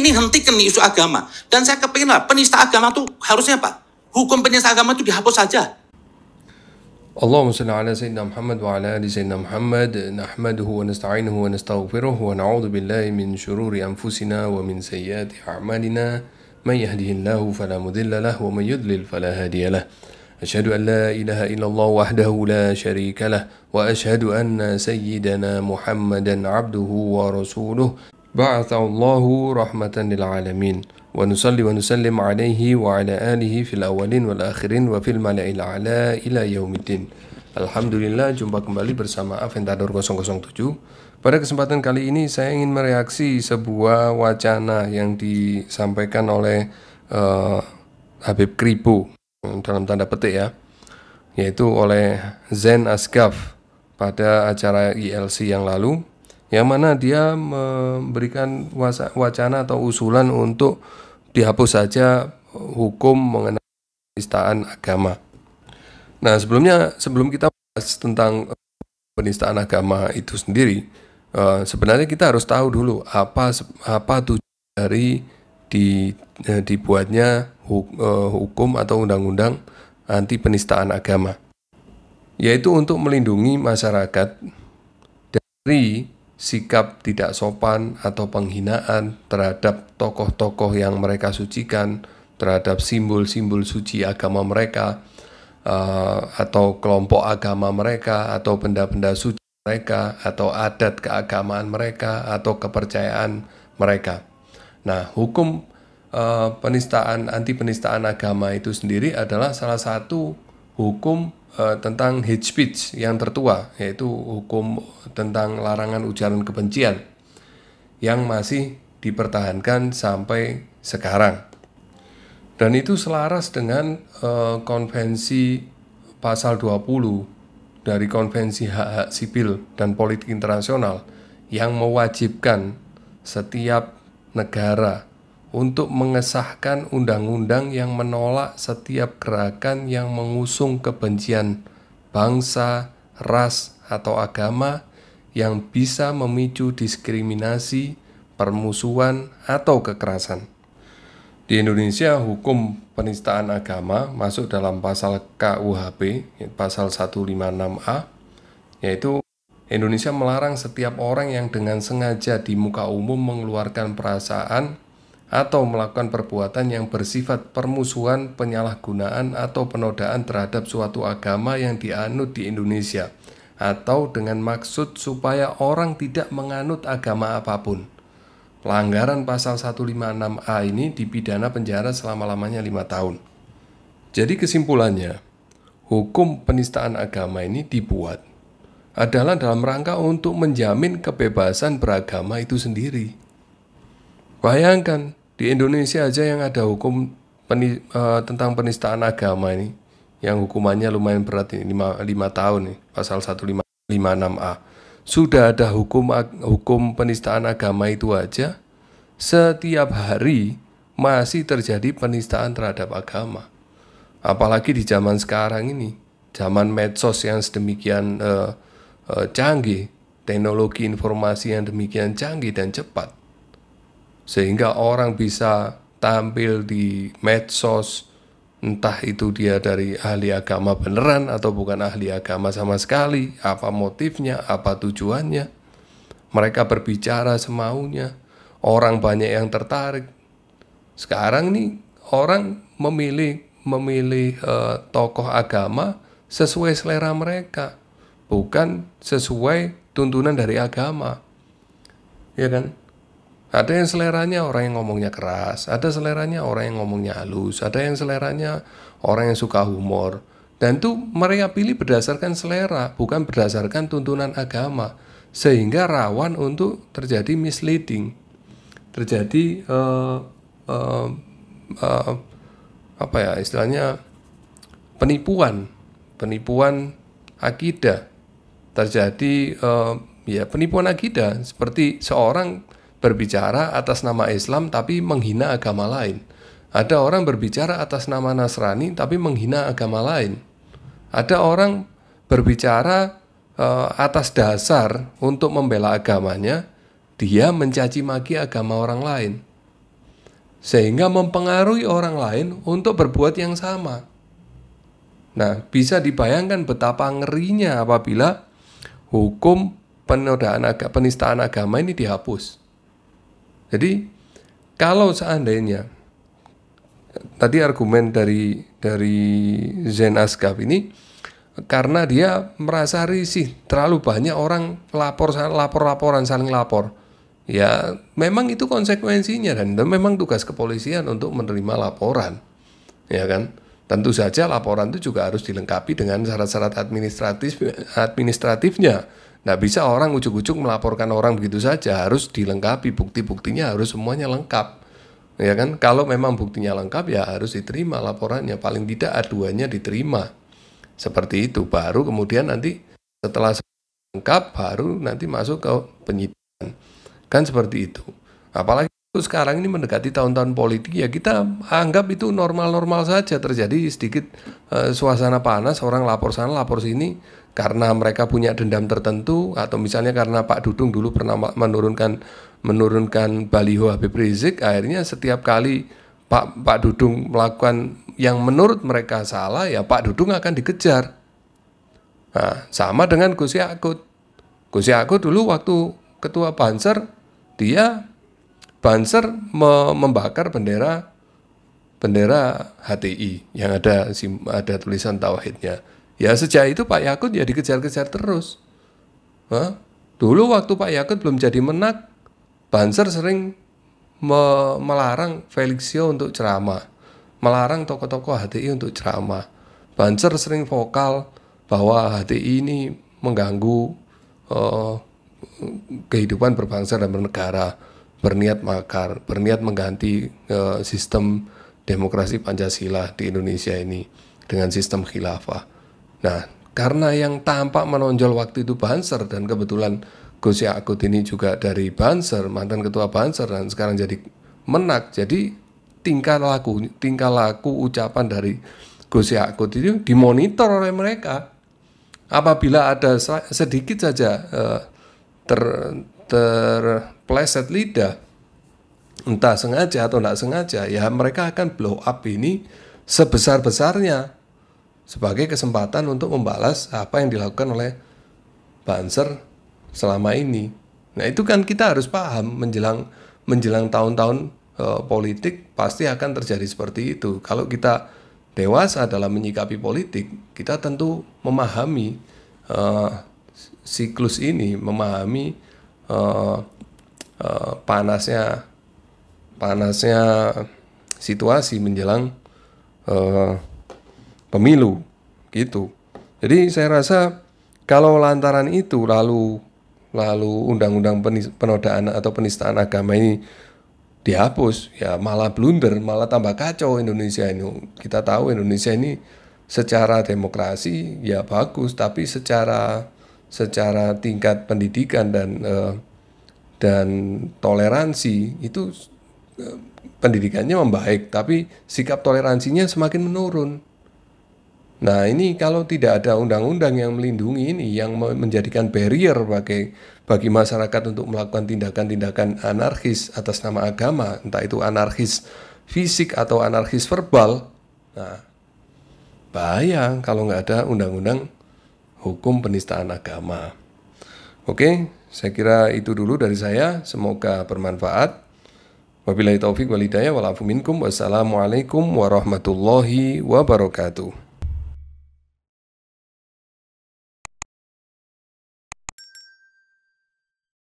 ini hentikan nih isu agama. Dan saya kepingin lah, penista agama tuh harusnya apa? Hukum penista agama itu dihapus saja. Allahumma salli ala Sayyidina Muhammad wa ala ali Sayyidina Muhammad. Nahmaduhu wa nasta'inuhu wa nastaghfiruh wa na'udhu billahi min syururi anfusina wa min sayyiati a'malina. Man yahdihillahu fala mudilla lahu wa man yudlil fala hadiya lahu. Asyhadu an la ilaha illallah wahdahu la syarika lah wa asyhadu anna sayyidana Muhammadan abduhu wa rasuluh ba'athallahu rahmatan lil alamin. Wa nusalli wa nusallim alaihi wa ala alihi fil awalin wal akhirin wa fil mala'il a'la ila yaumiddin. Alhamdulillah, jumpa kembali bersama Aventador 007. Pada kesempatan kali ini saya ingin mereaksi sebuah wacana yang disampaikan oleh Habib Kribo, dalam tanda petik ya, yaitu oleh Zain Asghaf pada acara ILC yang lalu, yang mana dia memberikan wacana atau usulan untuk dihapus saja hukum mengenai penistaan agama. Nah, sebelum kita bahas tentang penistaan agama itu sendiri, sebenarnya kita harus tahu dulu apa tujuan dari dibuatnya hukum atau undang-undang anti penistaan agama, yaitu untuk melindungi masyarakat dari sikap tidak sopan atau penghinaan terhadap tokoh-tokoh yang mereka sucikan, terhadap simbol-simbol suci agama mereka, atau kelompok agama mereka, atau benda-benda suci mereka, atau adat keagamaan mereka, atau kepercayaan mereka. Nah, hukum anti penistaan agama itu sendiri adalah salah satu hukum tentang hate speech yang tertua, yaitu hukum tentang larangan ujaran kebencian yang masih dipertahankan sampai sekarang. Dan itu selaras dengan konvensi pasal 20 dari Konvensi Hak-Hak Sipil dan Politik Internasional yang mewajibkan setiap negara untuk mengesahkan undang-undang yang menolak setiap gerakan yang mengusung kebencian bangsa, ras, atau agama yang bisa memicu diskriminasi, permusuhan, atau kekerasan. Di Indonesia, hukum penistaan agama masuk dalam pasal KUHP, pasal 156A, yaitu Indonesia melarang setiap orang yang dengan sengaja di muka umum mengeluarkan perasaan atau melakukan perbuatan yang bersifat permusuhan, penyalahgunaan, atau penodaan terhadap suatu agama yang dianut di Indonesia, atau dengan maksud supaya orang tidak menganut agama apapun. Pelanggaran pasal 156A ini dipidana penjara selama-lamanya 5 tahun. Jadi kesimpulannya, hukum penistaan agama ini dibuat adalah dalam rangka untuk menjamin kebebasan beragama itu sendiri. Bayangkan, di Indonesia aja yang ada hukum tentang penistaan agama ini, yang hukumannya lumayan berat ini, 5 tahun nih, pasal 156A. Sudah ada hukum penistaan agama itu aja, setiap hari masih terjadi penistaan terhadap agama. Apalagi di zaman sekarang ini, zaman medsos yang sedemikian canggih, teknologi informasi yang demikian canggih dan cepat, sehingga orang bisa tampil di medsos, entah itu dia dari ahli agama beneran atau bukan ahli agama sama sekali, apa motifnya, apa tujuannya. Mereka berbicara semaunya, orang banyak yang tertarik. Sekarang nih orang memilih tokoh agama sesuai selera mereka, bukan sesuai tuntunan dari agama, ya kan? Ada yang seleranya orang yang ngomongnya keras, ada seleranya orang yang ngomongnya halus, ada yang seleranya orang yang suka humor. Dan itu mereka pilih berdasarkan selera, bukan berdasarkan tuntunan agama, sehingga rawan untuk terjadi misleading, terjadi istilahnya penipuan akidah, terjadi penipuan akidah, seperti seorang berbicara atas nama Islam tapi menghina agama lain. Ada orang berbicara atas nama Nasrani tapi menghina agama lain. Ada orang berbicara atas dasar untuk membela agamanya, dia mencaci maki agama orang lain. sehingga mempengaruhi orang lain untuk berbuat yang sama. Nah, bisa dibayangkan betapa ngerinya apabila hukum penistaan agama ini dihapus. Jadi, kalau seandainya tadi argumen dari Zain Asghaf ini, karena dia merasa risih, terlalu banyak orang laporan saling lapor. Ya, memang itu konsekuensinya dan itu memang tugas kepolisian untuk menerima laporan. Ya kan? Tentu saja laporan itu juga harus dilengkapi dengan syarat-syarat administratifnya. Nggak bisa orang ujuk-ujuk melaporkan orang begitu saja, harus dilengkapi, bukti-buktinya harus semuanya lengkap. Ya kan? Kalau memang buktinya lengkap ya harus diterima laporannya, paling tidak aduannya diterima. Seperti itu, baru kemudian nanti setelah lengkap baru nanti masuk ke penyidikan. Kan seperti itu. Apalagi sekarang ini mendekati tahun-tahun politik, ya kita anggap itu normal-normal saja. Terjadi sedikit suasana panas, orang lapor sana lapor sini karena mereka punya dendam tertentu, atau misalnya karena Pak Dudung dulu pernah menurunkan baliho Habib Rizik, akhirnya setiap kali Pak Dudung melakukan yang menurut mereka salah, ya Pak Dudung akan dikejar. Nah, sama dengan Gus Yakut. Gus Yakut dulu waktu ketua Banser, dia Banser membakar bendera HTI yang ada tulisan tauhidnya. Ya sejak itu Pak Yakut ya dikejar-kejar terus. Dulu waktu Pak Yakut belum jadi menak, Banser sering melarang Felixio untuk ceramah, melarang tokoh-tokoh HTI untuk ceramah. Banser sering vokal bahwa HTI ini mengganggu kehidupan berbangsa dan bernegara, berniat makar, berniat mengganti sistem demokrasi Pancasila di Indonesia ini dengan sistem khilafah. Nah, karena yang tampak menonjol waktu itu Banser, dan kebetulan Gus Yakut ini juga dari Banser, mantan ketua Banser dan sekarang jadi menak, jadi tingkah laku ucapan dari Gus Yakut itu dimonitor oleh mereka. Apabila ada sedikit saja terpleset lidah, entah sengaja atau tidak sengaja, ya mereka akan blow up ini sebesar-besarnya sebagai kesempatan untuk membalas apa yang dilakukan oleh Banser selama ini. Nah, itu kan kita harus paham, menjelang tahun-tahun politik pasti akan terjadi seperti itu. Kalau kita dewasa dalam menyikapi politik, kita tentu memahami siklus ini, memahami panasnya situasi menjelang pemilu gitu. Jadi saya rasa kalau lantaran itu lalu undang-undang penodaan atau penistaan agama ini dihapus, ya malah blunder, malah tambah kacau Indonesia ini. Kita tahu Indonesia ini secara demokrasi ya bagus, tapi secara tingkat pendidikan dan toleransi itu pendidikannya membaik, tapi sikap toleransinya semakin menurun. Nah, ini kalau tidak ada undang-undang yang melindungi ini, yang menjadikan barrier bagi masyarakat untuk melakukan tindakan-tindakan anarkis atas nama agama, entah itu anarkis fisik atau anarkis verbal, nah bahaya kalau nggak ada undang-undang hukum penistaan agama. Oke, saya kira itu dulu dari saya. Semoga bermanfaat. Wabillahi taufik wal hidayah wal afu minkum. Wassalamualaikum warahmatullahi wabarakatuh.